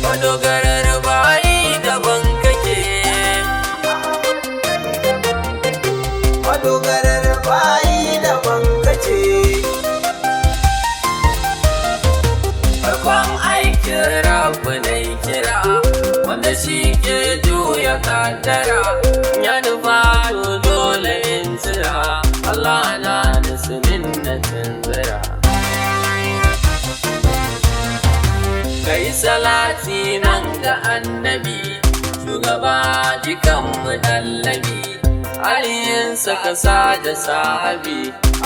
Madogarar bayi daban kake, madogarar bayi daban kace. farkon aikin rabu na kira wanda shi ke juya kaddara, ya nufa to dole in tsira, Allah na nisunin na tunzira. Kai salati nan ga annabi, shugaba jikanmu dallabi, aliyinsa kasa da sahabi,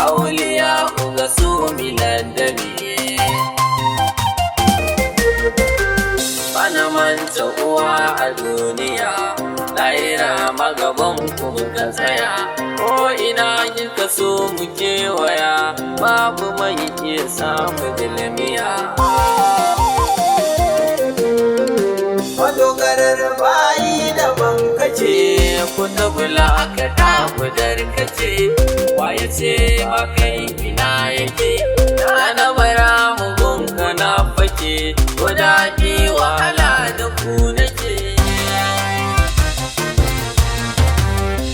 auliya uga su miladdabi. Bana manta uwa a duniya, lahira magaban ku ka tsaya, ko ina kika so mu kewaya, babu mai iya samu dilmiya. Madogarar bayi daban kace, Ku tabula aka takudar kace, waye ce makai ina yake, na bara mu gunka na fake, ko daɗi wahala da ku nake.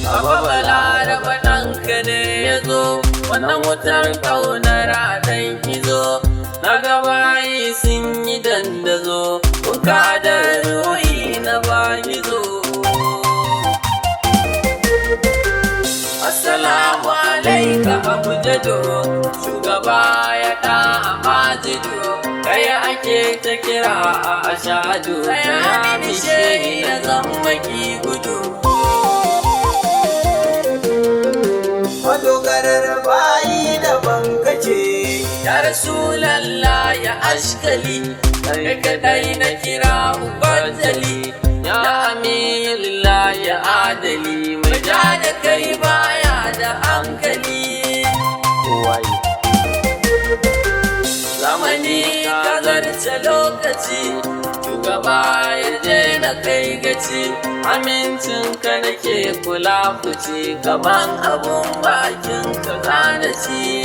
Baba Balaraba ɗanka ne ya zo, wannan wutar ƙaunar ɗan gizo, na gabayi sun yi dandazo, kuka da ruhi na bagizo. Assalamu alaika Abu Jado, shugaba ya ɗa a majido, kai ake ta kira a ashadu, ya mishe na zammaki gudu. madogarar bayi daban kace. Ya Rasulallah ya ashkali, kai kadai na kira ubaddali, ya amilillah ya adali, mai ja da kai baya da hankali. Zamani ka zarce lokaci, shugaba ya je na kai gaci, amincin ka nake kula fuci, gaban abun bakin ka zana ci.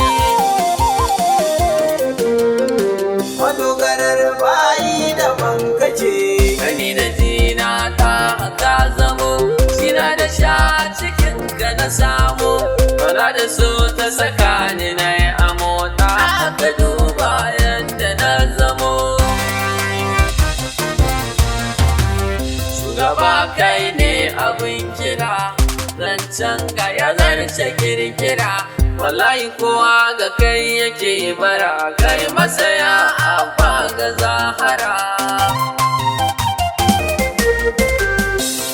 Madogarar bayi daban kace. Gani da jina ta ka zamo, shina da sha cikin ka na samu, bala da so ta saka ni na yi amo, ta aka duba yadda na zamo. Shugaba kai ne abin kira, zancen ga ya zarce kirkira, wallahi kowa ga kai yake bara, kai masaya abba ga zahara.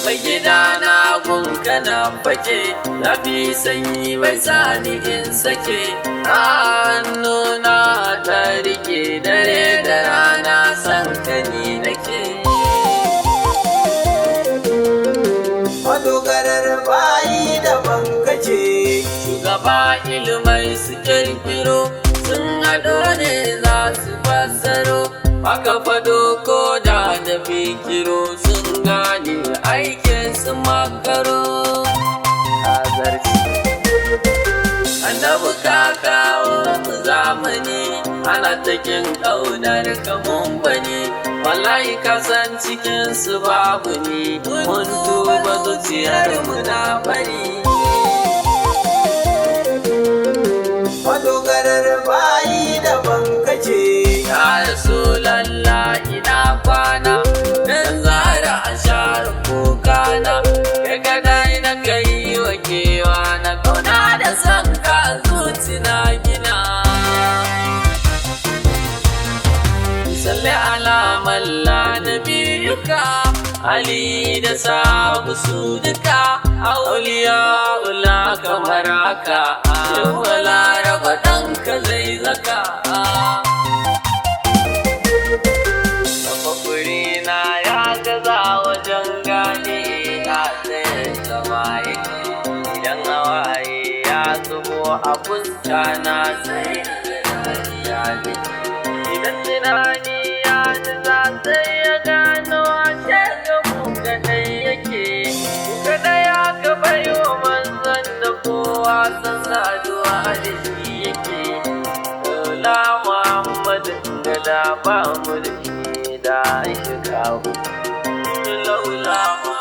Mai gida na gunka na fake, zafi sanyi bai sani in sake, hannuna ta rike dare da rana san kani nake. Madogarar bayi daban kace. Shugaba ilimai su kirkiro, sun haɗo ne za su fassaro, aka fado ko da fikiro, sun gane aikin su makaro. Annabi ka kawo mu zamani, ana takin ƙaunar kamun bane, wallahi ka san cikin su babu ni, mun duba zuciyar mu na bari. Madogarar bayi daban kace. Ya Rasulallah ina kwana, dan zara a share kukana, kai kadai na kai wa kewa, na kauna da san ka zuci na gina. Salli ala malla nabiyuka, Ali da sabu su duka, auliya ula kamar haka, wala raba ɗanka zai zaka. Tafafurina ya gaza wajen gane a tsayin zama yake, idan hawaye ya zubo a fuska na sai ya ne, idan tunani ya ji za da ba mulki da shiga laula